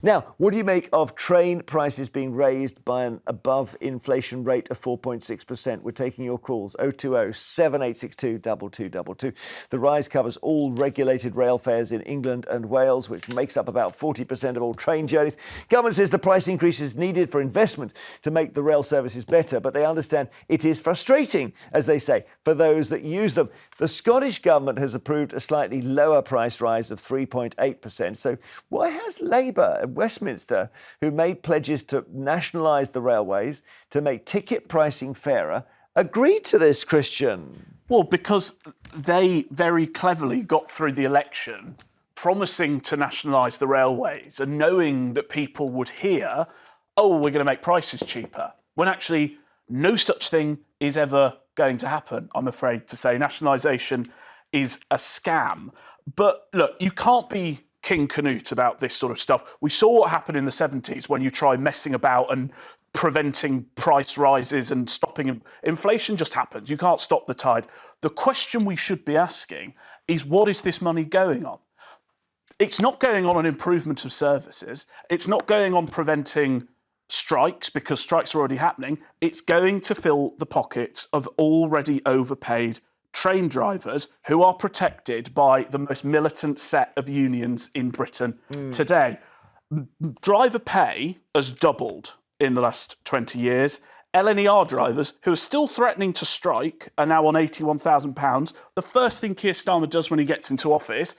Now, what do you make of train prices being raised by an above-inflation rate of 4.6%? We're taking your calls, 020 7862 2222. The rise covers all regulated rail fares in England and Wales, which makes up about 40% of all train journeys. Government says the price increase is needed for investment to make the rail services better, but they understand it is frustrating, as they say, for those that use them. The Scottish Government has approved a slightly lower price rise of 3.8%. So why has Labour Westminster, who made pledges to nationalise the railways, to make ticket pricing fairer, agreed to this, Christian? Well, because they very cleverly got through the election promising to nationalise the railways and knowing that people would hear, oh, we're going to make prices cheaper, when actually no such thing is ever going to happen, I'm afraid to say. Nationalisation is a scam. But look, you can't be King Canute about this sort of stuff. We saw what happened in the 70s when you try messing about and preventing price rises and stopping inflation. Just happens. You can't stop the tide. The question we should be asking is, what is this money going on? It's not going on an improvement of services. It's not going on preventing strikes, because strikes are already happening. It's going to fill the pockets of already overpaid train drivers who are protected by the most militant set of unions in Britain today. Driver pay has doubled in the last 20 years. LNER drivers, who are still threatening to strike, are now on £81,000. The first thing Keir Starmer does when he gets into office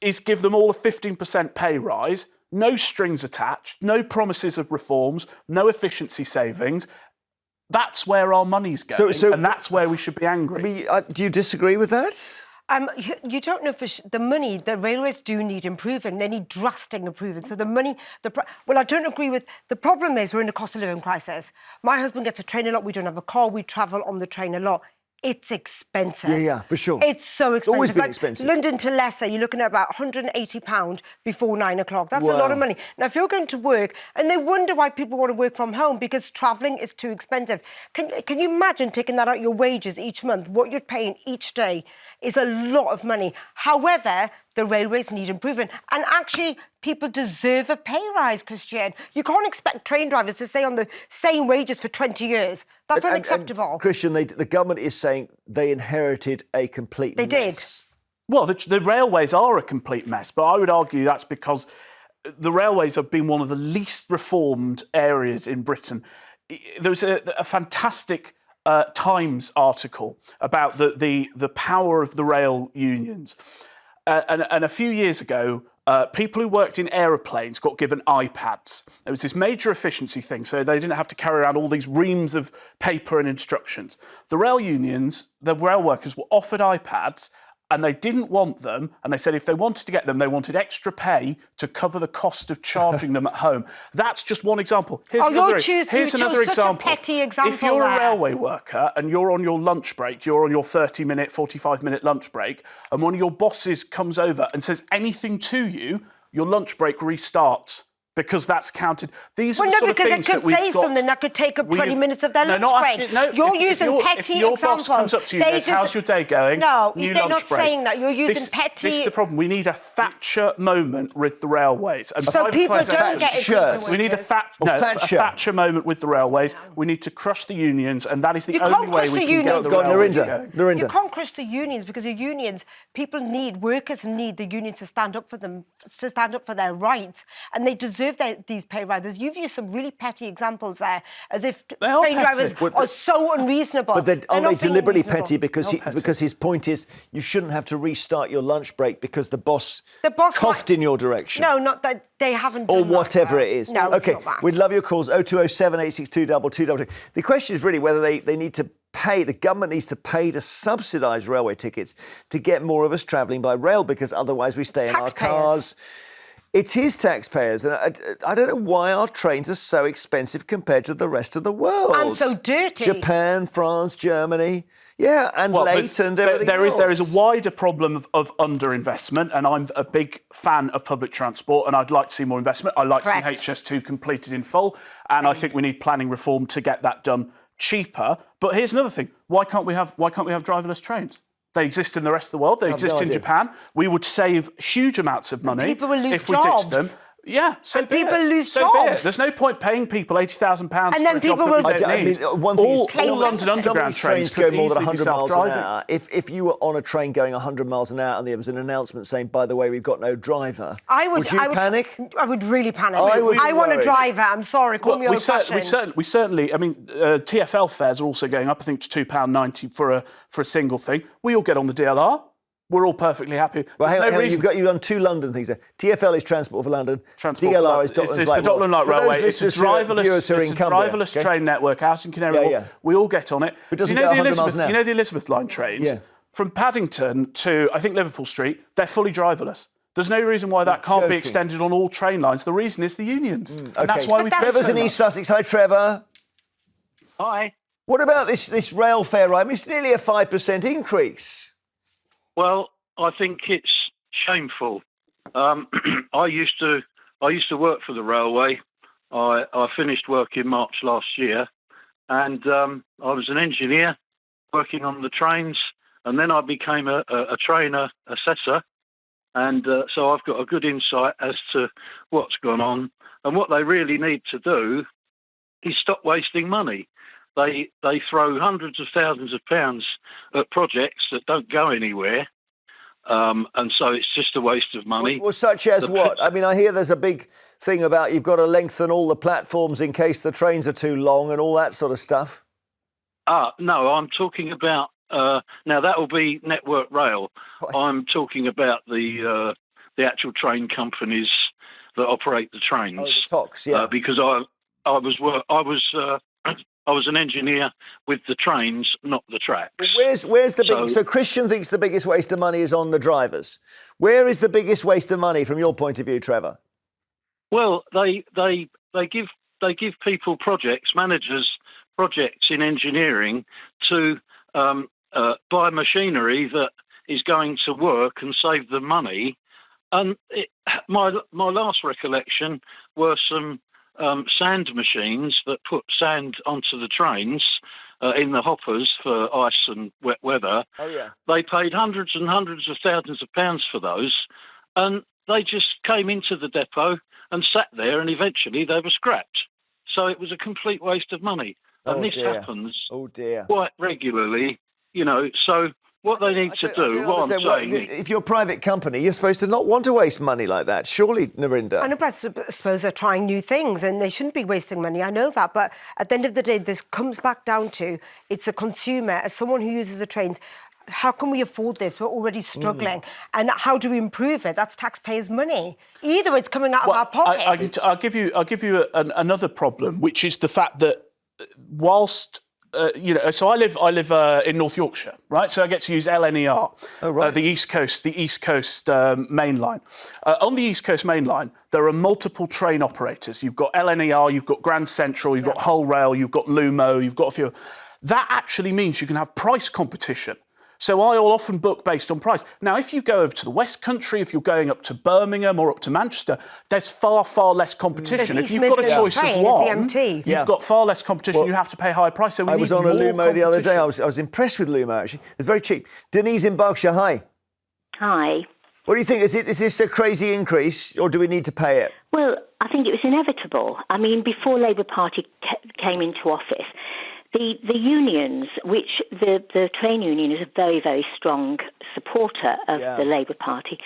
is give them all a 15% pay rise, no strings attached, no promises of reforms, no efficiency savings. That's where our money's going, and that's where we should be angry. Do you disagree with that? You don't know for the money. The railways do need improving. They need drastic improving. So the money, well, I don't agree with. The problem is we're in a cost of living crisis. My husband gets a train a lot. We don't have a car. We travel on the train a lot. It's expensive. Yeah, for sure. It's so expensive. It's always been expensive. London to Leicester, you're looking at about £180 before 9 o'clock. That's a lot of money. Now, if you're going to work, and they wonder why people want to work from home, because travelling is too expensive. Can you imagine taking that out your wages each month? What you're paying each day is a lot of money. However, the railways need improving. And actually, people deserve a pay rise, Christian. You can't expect train drivers to stay on the same wages for 20 years. That's unacceptable. And Christian, the government is saying they inherited a complete mess. They did. Well, the railways are a complete mess, but I would argue that's because the railways have been one of the least reformed areas in Britain. There was a fantastic Times article about the power of the rail unions. And a few years ago, people who worked in aeroplanes got given iPads. There was this major efficiency thing, so they didn't have to carry around all these reams of paper and instructions. The rail unions, the rail workers, were offered iPads, and they didn't want them. And they said if they wanted to get them, they wanted extra pay to cover the cost of charging them at home. That's just one example. Here's another example. Such a petty example. If you're a railway worker and you're on your lunch break, you're on your 30-minute, 45-minute lunch break, and one of your bosses comes over and says anything to you, your lunch break restarts. Because that's counted. These are the sort of things that we've got. They could say something that could take up 20 minutes of their lunch break. You're using petty examples. If your boss comes up to you and says, how's your day going? No, they're not saying that. You're using petty. This is the problem. We need a Thatcher moment with the railways. And so people don't get it. We need a Thatcher moment with the railways. We need to crush the unions, and that is the only way we can get the railways going. Narinder. You can't crush the unions, because the unions, workers need the unions to stand up for them, to stand up for their rights, and they deserve these pay rises. You've used some really petty examples there, as if train drivers are so unreasonable. But are they deliberately petty? Because his point is you shouldn't have to restart your lunch break because the boss coughed in your direction. No, not that. They haven't or done whatever it is. No, okay, it's not that. We'd love your calls, 020 7862 2222. The question is really whether they need to pay, the government needs to pay to subsidise railway tickets to get more of us travelling by rail, because otherwise we stay in our cars. It is taxpayers, and I don't know why our trains are so expensive compared to the rest of the world. And so dirty. Japan, France, Germany. Yeah, and late and everything else. There is a wider problem of underinvestment, and I'm a big fan of public transport, and I'd like to see more investment. I like to see HS2 completed in full, and I think we need planning reform to get that done cheaper. But here's another thing: why can't we have driverless trains? They exist in the rest of the world. They exist in Japan. We would save huge amounts of money if we ditched them. Yeah, so and be people it. lose So be it. jobs. There's no point paying people £80,000 And then for a people job will- that we don't I need. mean, one thing all is Claim all London some of Underground these trains go could more than easily be 100 miles an self-driving. hour. If you were on a train going 100 miles an hour and there was an announcement saying, by the way, we've got no driver, would you panic? I would really panic. I would be I want a worried. driver. I'm sorry, call me we old-fashioned. certainly. I mean, TfL fares are also going up. I think to £2.90 for a single thing. We all get on the DLR. We're all perfectly happy. Well, There's hang no on, reason. you've done two London things there. TfL is Transport for London. Transport DLR for London. is Docklands It's Light the Dockland Light For those Railway. It's a listeners who are- viewers who are in Cumbria, driverless okay? train network out in Canary Wharf. yeah. We all get on it. It doesn't you know go the 100 miles Elizabeth, an hour. you know the Elizabeth line trains? Yeah. From Paddington to, I think, Liverpool Street, they're fully driverless. There's no reason why that can't be joking. extended on all train lines. The reason is the unions. And that's Okay. why we that's- pay Trevor's so in much. East Sussex. Hi, Trevor. Hi. What about this rail fare? I mean, it's nearly a 5% increase. Well, I think it's shameful. I used to work for the railway. I finished work in March last year, and I was an engineer working on the trains, and then I became a trainer assessor, and so I've got a good insight as to what's gone on. And what they really need to do is stop wasting money. They throw hundreds of thousands of pounds at projects that don't go anywhere. And so it's just a waste of money. Well, such as what? I mean, I hear there's a big thing about you've got to lengthen all the platforms in case the trains are too long and all that sort of stuff. No, I'm talking about now that will be Network Rail. Right. I'm talking about the actual train companies that operate the trains. Oh, the TOCs, yeah. Because I was an engineer with the trains, not the tracks. Where's the big? So Christian thinks the biggest waste of money is on the drivers. Where is the biggest waste of money from your point of view, Trevor? Well, they give people managers projects in engineering to buy machinery that is going to work and save them money. And my last recollection were some sand machines that put sand onto the trains in the hoppers for ice and wet weather. Oh, yeah. They paid hundreds and hundreds of thousands of pounds for those, and they just came into the depot and sat there, and eventually they were scrapped. So it was a complete waste of money. And this happens quite regularly, so what they need to do, what I'm saying... If you're a private company, you're supposed to not want to waste money like that, surely, Narinder? I know, but I suppose they're trying new things and they shouldn't be wasting money. I know that. But at the end of the day, this comes back down to it's a consumer, as someone who uses the trains. How can we afford this? We're already struggling. And how do we improve it? That's taxpayers' money. Either it's coming out of our pockets. I'll give you another problem, which is the fact that whilst... so I live in North Yorkshire, right? So I get to use LNER, the East Coast main line. On the East Coast main line, there are multiple train operators. You've got LNER, you've got Grand Central, you've got Hull Rail, you've got Lumo, you've got a few. That actually means you can have price competition. So I'll often book based on price. Now, if you go over to the West Country, if you're going up to Birmingham or up to Manchester, there's far, far less competition. If you've got a choice of one, you've got far less competition. You have to pay a higher price. So I was on a Lumo the other day. I was impressed with Lumo, actually. It's very cheap. Denise in Berkshire, hi. Hi. What do you think? Is this a crazy increase, or do we need to pay it? Well, I think it was inevitable. I mean, before Labour Party came into office, the unions, which the train union is a very, very strong supporter of the Labour Party,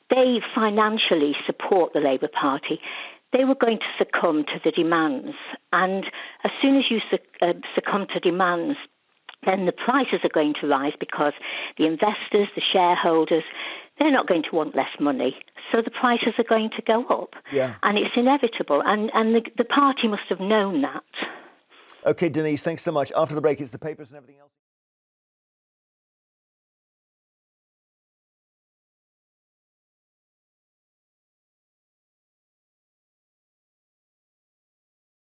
they financially support the Labour Party. They were going to succumb to the demands. And as soon as you succumb to demands, then the prices are going to rise because the investors, the shareholders, they're not going to want less money. So the prices are going to go up. Yeah. And it's inevitable. And the party must have known that. OK, Denise, thanks so much. After the break, it's the papers and everything else.